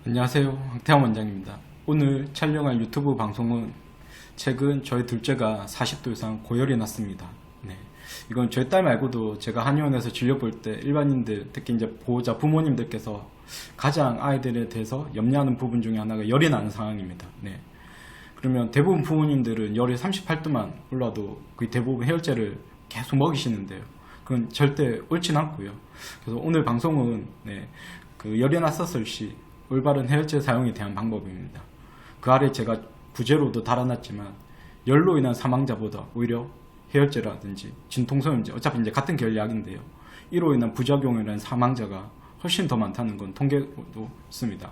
안녕하세요, 황태환 원장입니다. 오늘 촬영할 유튜브 방송은 최근 저희 둘째가 40도 이상 고열이 났습니다. 이건 저희 딸 말고도 제가 한의원에서 진료볼 때 일반인들, 특히 이제 보호자 부모님들께서 가장 아이들에 대해서 염려하는 부분 중에 하나가 열이 나는 상황입니다. 그러면 대부분 부모님들은 열이 38도만 올라도 거의 대부분 해열제를 계속 먹이시는데요. 그건 절대 옳진 않고요. 그래서 오늘 방송은 그 열이 났었을 시 올바른 해열제 사용에 대한 방법입니다. 그 아래 제가 부제로도 달아놨지만 열로 인한 사망자보다 오히려 해열제라든지 진통소염제, 어차피 이제 같은 계열 약인데요, 이로 인한 부작용에 인한 사망자가 훨씬 더 많다는 건 통계도 있습니다.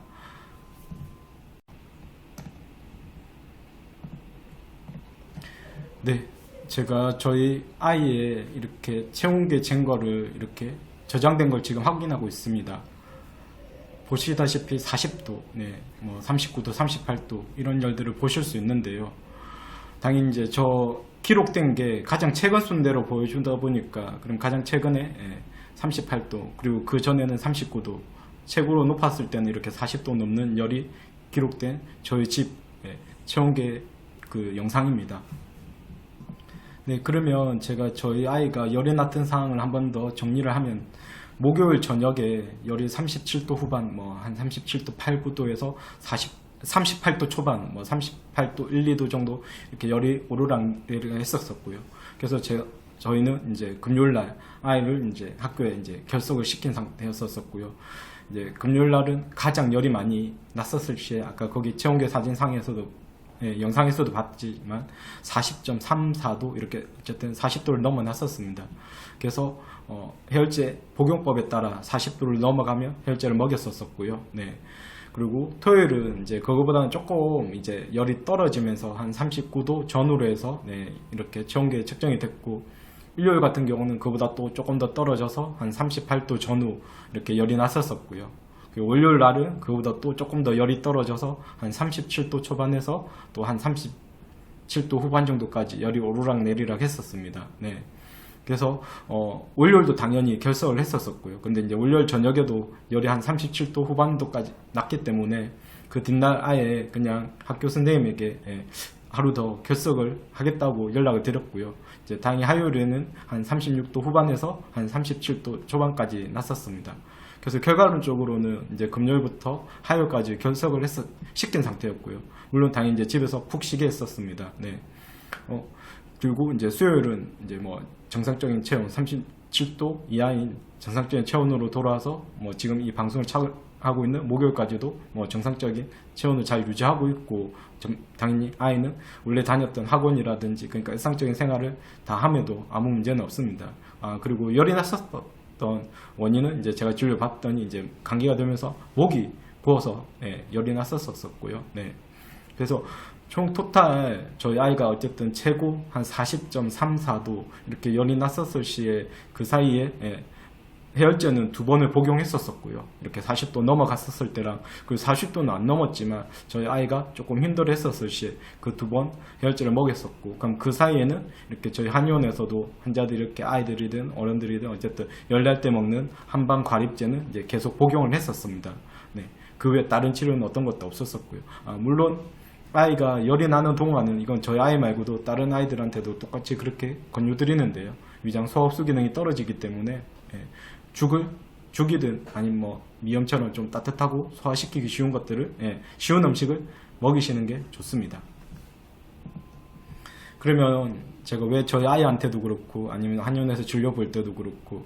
제가 저희 아이의 이렇게 체온계 쟁거를 이렇게 저장된 걸 지금 확인하고 있습니다. 보시다시피 40도, 39도, 38도 이런 열들을 보실 수 있는데요. 당연히 이제 저 기록된 게 가장 최근 순대로 보여주다 보니까 그럼 가장 최근에 38도, 그리고 그 전에는 39도, 최고로 높았을 때는 이렇게 40도 넘는 열이 기록된 저희 집 체온계 그 영상입니다. 그러면 제가 저희 아이가 열이 났던 상황을 한 번 더 정리를 하면, 목요일 저녁에 열이 37도 후반, 한 37도 8, 9도에서 38도 초반, 38도 1, 2도 정도 이렇게 열이 오르락내리락 했었고요. 그래서 저희는 이제 금요일날 아이를 이제 학교에 이제 결석을 시킨 상태였었고요. 이제 금요일날은 가장 열이 많이 났었을 시에 아까 거기 체온계 사진상에서도 영상에서도 봤지만 40.34도 이렇게 어쨌든 40도를 넘어났었습니다. 그래서 해열제 복용법에 따라 40도를 넘어가면 해열제를 먹였었고요. 그리고 토요일은 이제 그거보다는 조금 이제 열이 떨어지면서 한 39도 전후로 해서 이렇게 체온계 측정이 됐고, 일요일 같은 경우는 그보다 또 조금 더 떨어져서 한 38도 전후 이렇게 열이 났었고요. 월요일 날은 그보다 또 조금 더 열이 떨어져서 한 37도 초반에서 또 한 37도 후반 정도까지 열이 오르락 내리락 했었습니다. 그래서 월요일도 당연히 결석을 했었고요. 근데 이제 월요일 저녁에도 열이 한 37도 후반도까지 났기 때문에 그 뒷날 아예 그냥 학교 선생님에게 하루 더 결석을 하겠다고 연락을 드렸고요. 이제 당연히 화요일에는 한 36도 후반에서 한 37도 초반까지 났었습니다. 그래서 결과론적으로는 이제 금요일부터 화요일까지 결석을 시킨 상태였고요. 물론 당연히 이제 집에서 푹 쉬게 했었습니다. 그리고 이제 수요일은 이제 정상적인 체온 37도 이하인 정상적인 체온으로 돌아와서 지금 이 방송을 하고 있는 목요일까지도 정상적인 체온을 잘 유지하고 있고, 당연히 아이는 원래 다녔던 학원이라든지 그러니까 일상적인 생활을 다 함에도 아무 문제는 없습니다. 그리고 열이 났었던 원인은 이제 제가 진료 받더니 이제 감기가 되면서 목이 부어서 열이 났었고요. 그래서 총 토탈 저희 아이가 어쨌든 최고 한 40.34도 이렇게 열이 났었을 시에 그 사이에 해열제는 2번을 복용했었고요. 이렇게 40도 넘어갔었을 때랑, 그리고 40도는 안 넘었지만 저희 아이가 조금 힘들어 했었을 시에 그 2번 해열제를 먹였었고, 그럼 그 사이에는 이렇게 저희 한의원에서도 환자들이 이렇게 아이들이든 어른들이든 어쨌든 열 날 때 먹는 한방 과립제는 이제 계속 복용을 했었습니다. 그 외에 다른 치료는 어떤 것도 없었었고요. 물론 아이가 열이 나는 동안은, 이건 저희 아이 말고도 다른 아이들한테도 똑같이 그렇게 권유드리는데요, 위장 소화흡수 기능이 떨어지기 때문에 죽이든 아니면 미염처럼 좀 따뜻하고 소화시키기 쉬운 것들을, 쉬운 음식을 먹이시는 게 좋습니다. 그러면 제가 왜 저희 아이한테도 그렇고 아니면 한의원에서 진료 볼 때도 그렇고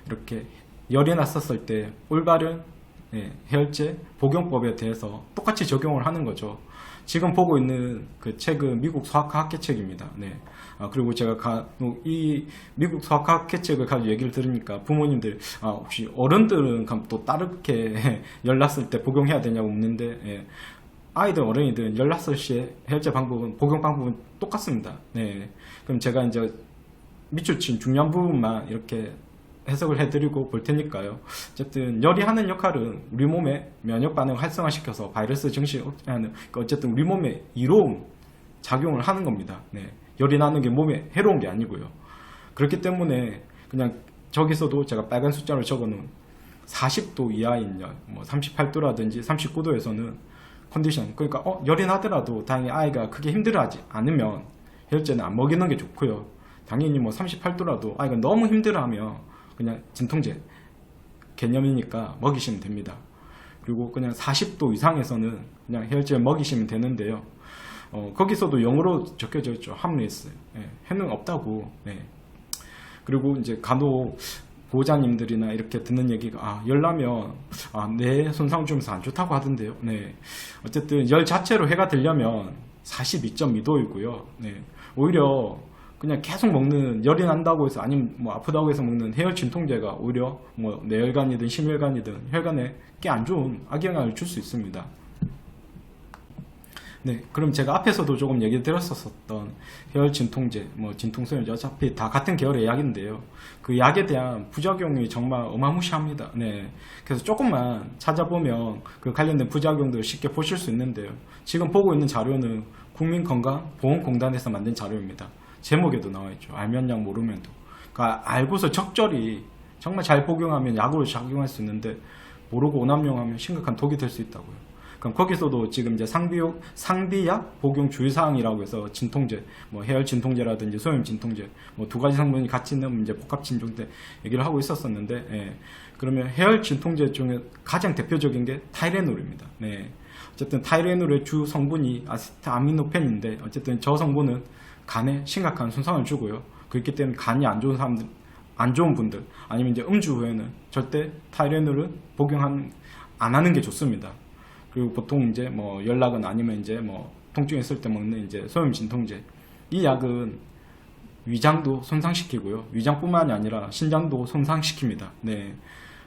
이렇게 열이 났었을 때 올바른 해열제 복용법에 대해서 똑같이 적용을 하는 거죠. 지금 보고 있는 그 책은 미국 소아과 학회책입니다. 그리고 제가 이 미국 소아과 학회책을 가지고 얘기를 들으니까 부모님들, 혹시 어른들은 또 다르게 열 났을 때 복용해야 되냐고 묻는데, 아이들 어른이든 열 났을 시에 해열제 방법은, 복용 방법은 똑같습니다. 그럼 제가 이제 밑줄 친 중요한 부분만 이렇게 해석을 해드리고 볼 테니까요. 어쨌든 열이 하는 역할은 우리 몸의 면역 반응을 활성화시켜서 바이러스 증식을 억제하는, 어쨌든 우리 몸에 이로운 작용을 하는 겁니다. 열이 나는 게 몸에 해로운 게 아니고요. 그렇기 때문에 그냥 저기서도 제가 빨간 숫자로 적어놓은 40도 이하인 열, 뭐 38도라든지 39도에서는 컨디션, 그러니까 열이 나더라도 다행히 아이가 크게 힘들어하지 않으면 해열제는 안 먹이는 게 좋고요. 당연히 뭐 38도라도 아이가 너무 힘들어하면 그냥 진통제 개념이니까 먹이시면 됩니다. 그리고 그냥 40도 이상에서는 그냥 해열제를 먹이시면 되는데요. 거기서도 영어로 적혀져 있죠. harmless. 예, 해는 없다고. 네. 그리고 이제 간혹 보호자님들이나 이렇게 듣는 얘기가 열나면 뇌 손상 주면서 안 좋다고 하던데요. 네. 어쨌든 열 자체로 해가 되려면 42.2도이고요. 네. 오히려 그냥 계속 먹는, 열이 난다고 해서 아니면 뭐 아프다고 해서 먹는 해열 진통제가 오히려 뭐 뇌혈관이든 심혈관이든 혈관에 꽤 안 좋은 악영향을 줄 수 있습니다. 네, 그럼 제가 앞에서도 조금 얘기 드렸었던 해열 진통제, 뭐 진통소염제 어차피 다 같은 계열의 약인데요. 그 약에 대한 부작용이 정말 어마무시합니다. 네, 그래서 조금만 찾아보면 그 관련된 부작용들을 쉽게 보실 수 있는데요. 지금 보고 있는 자료는 국민건강보험공단에서 만든 자료입니다. 제목에도 나와 있죠. 알면 약 모르면도. 그러니까 알고서 적절히 정말 잘 복용하면 약으로 작용할 수 있는데 모르고 오남용하면 심각한 독이 될 수 있다고요. 그럼 거기서도 지금 이제 상비약 복용 주의사항이라고 해서 진통제, 뭐 해열 진통제라든지 소염 진통제, 뭐 두 가지 성분이 같이 있는 이제 복합 진통제 얘기를 하고 있었었는데, 예. 그러면 해열 진통제 중에 가장 대표적인 게 타이레놀입니다. 네. 어쨌든 타이레놀의 주 성분이 아세트아미노펜인데, 어쨌든 저 성분은 간에 심각한 손상을 주고요. 그렇기 때문에 간이 안 좋은 사람들, 안 좋은 분들, 아니면 이제 음주 후에는 절대 타이레놀을 복용 안 하는 게 좋습니다. 그리고 보통 이제 뭐 연락은 아니면 이제 뭐 통증이 있을 때 먹는 이제 소염 진통제. 이 약은 위장도 손상시키고요. 위장뿐만이 아니라 신장도 손상시킵니다. 네.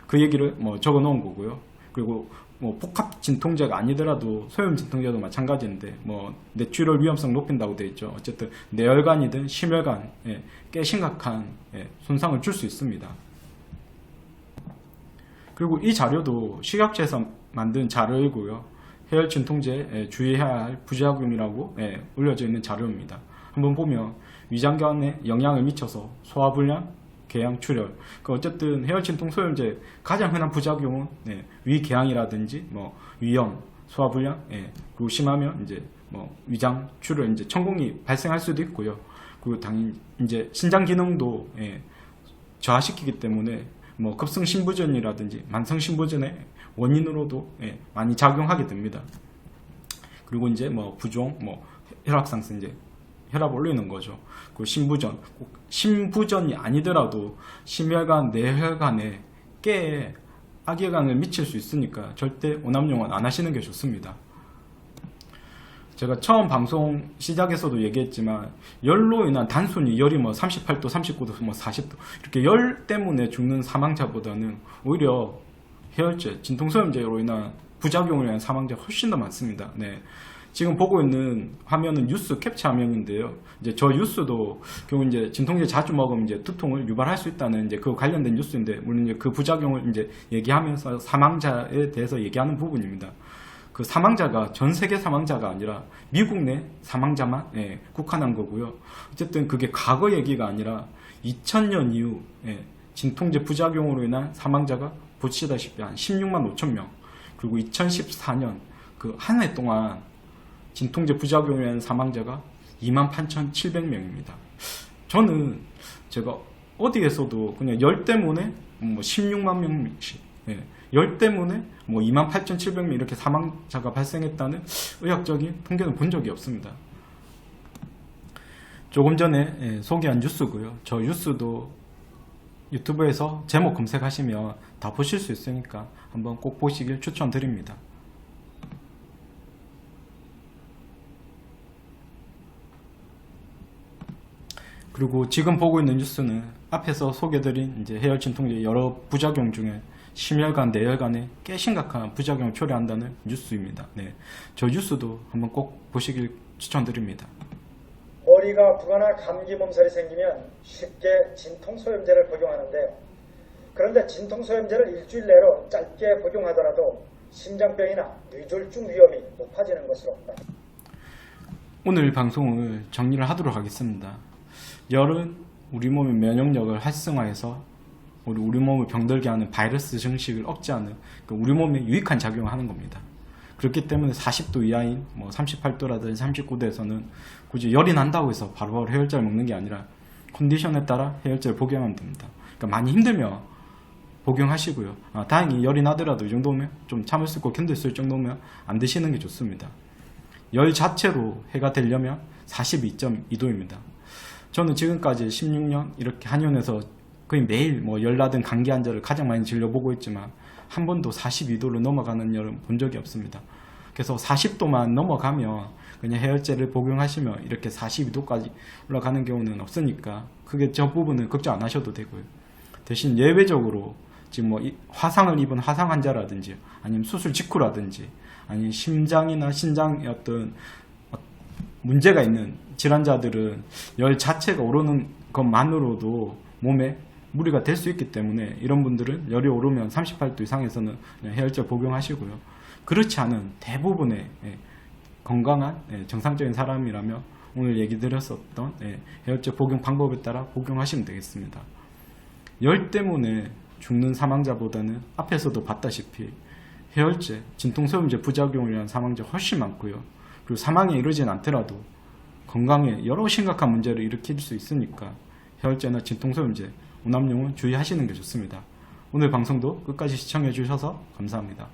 그 얘기를 뭐 적어 놓은 거고요. 그리고 뭐 복합 진통제가 아니더라도 소염 진통제도 마찬가지인데 뭐 뇌출혈 위험성 높인다고 되어 있죠. 어쨌든 뇌혈관이든 심혈관에 꽤 심각한 손상을 줄 수 있습니다. 그리고 이 자료도 식약처에서 만든 자료이고요. 해열 진통제에 주의해야 할 부작용이라고 올려져 있는 자료입니다. 한번 보면 위장관에 영향을 미쳐서 소화불량, 궤양출혈. 어쨌든 해열 진통 소염제 가장 흔한 부작용은 위궤양이라든지 뭐 위염, 소화불량, 그리고 심하면 이제 뭐 위장출혈, 이제 천공이 발생할 수도 있고요. 그리고 당연히 이제 신장 기능도 저하시키기 때문에 뭐 급성심부전이라든지 만성심부전의 원인으로도 많이 작용하게 됩니다. 그리고 이제 뭐 부종, 뭐 혈압상승, 이제 혈압 올리는 거죠. 그 심부전, 꼭 심부전이 아니더라도 심혈관, 뇌혈관에 꽤 악영향을 미칠 수 있으니까 절대 오남용은 안 하시는 게 좋습니다. 제가 처음 방송 시작에서도 얘기했지만 열로 인한 단순히 열이 뭐 38도, 39도, 뭐 40도 이렇게 열 때문에 죽는 사망자보다는 오히려 해열제, 진통소염제로 인한 부작용을 위한 사망자가 훨씬 더 많습니다. 네. 지금 보고 있는 화면은 뉴스 캡처 화면인데요. 이제 저 뉴스도 결국 이제 진통제 자주 먹으면 이제 두통을 유발할 수 있다는 이제 그 관련된 뉴스인데, 물론 이제 그 부작용을 이제 얘기하면서 사망자에 대해서 얘기하는 부분입니다. 그 사망자가 전 세계 사망자가 아니라 미국 내 사망자만 국한한 거고요. 어쨌든 그게 과거 얘기가 아니라 2000년 이후 진통제 부작용으로 인한 사망자가 보시다시피 한 16만 5천 명, 그리고 2014년 그 한 해 동안 진통제 부작용으로 인한 사망자가 28,700명입니다. 저는 제가 어디에서도 그냥 열 때문에 뭐 16만 명씩, 열 때문에 뭐 28,700명 이렇게 사망자가 발생했다는 의학적인 통계는 본 적이 없습니다. 조금 전에 소개한 뉴스고요. 저 뉴스도 유튜브에서 제목 검색하시면 다 보실 수 있으니까 한번 꼭 보시길 추천드립니다. 그리고 지금 보고 있는 뉴스는 앞에서 소개드린 이제 해열 진통제 여러 부작용 중에 심혈관, 뇌혈관에 꽤 심각한 부작용을 초래한다는 뉴스입니다. 네, 저 뉴스도 한번 꼭 보시길 추천드립니다. 머리가 아프거나 감기 몸살이 생기면 쉽게 진통소염제를 복용하는데요. 그런데 진통소염제를 일주일 내로 짧게 복용하더라도 심장병이나 뇌졸중 위험이 높아지는 것으로 나타납니다. 오늘 방송을 정리를 하도록 하겠습니다. 열은 우리 몸의 면역력을 활성화해서 우리 몸을 병들게 하는 바이러스 증식을 억제하는 우리 몸에 유익한 작용을 하는 겁니다. 그렇기 때문에 40도 이하인 38도라든지 39도에서는 굳이 열이 난다고 해서 바로바로 해열제를 먹는 게 아니라 컨디션에 따라 해열제를 복용하면 됩니다. 그러니까 많이 힘들면 복용하시고요. 다행히 열이 나더라도 이 정도면 좀 참을 수 있고 견딜 수 있을 정도면 안 드시는 게 좋습니다. 열 자체로 해가 되려면 42.2도입니다. 저는 지금까지 16년 이렇게 한의원에서 거의 매일 열 나든 감기 환자를 가장 많이 진료보고 있지만 한 번도 42도로 넘어가는 열은 본 적이 없습니다. 그래서 40도만 넘어가면 그냥 해열제를 복용하시면 이렇게 42도까지 올라가는 경우는 없으니까 그게 저 부분은 걱정 안 하셔도 되고요. 대신 예외적으로 지금 화상을 입은 화상 환자라든지 아니면 수술 직후라든지 아니면 심장이나 신장의 어떤 문제가 있는 질환자들은 열 자체가 오르는 것만으로도 몸에 무리가 될 수 있기 때문에 이런 분들은 열이 오르면 38도 이상에서는 그냥 해열제 복용하시고요. 그렇지 않은 대부분의 건강한 정상적인 사람이라면 오늘 얘기 드렸었던 해열제 복용 방법에 따라 복용하시면 되겠습니다. 열 때문에 죽는 사망자보다는 앞에서도 봤다시피 해열제, 진통소염제 부작용을 위한 사망자 훨씬 많고요. 그리고 사망에 이르진 않더라도 건강에 여러 심각한 문제를 일으킬 수 있으니까 해열제나 진통소염제, 오남용은 주의하시는 게 좋습니다. 오늘 방송도 끝까지 시청해 주셔서 감사합니다.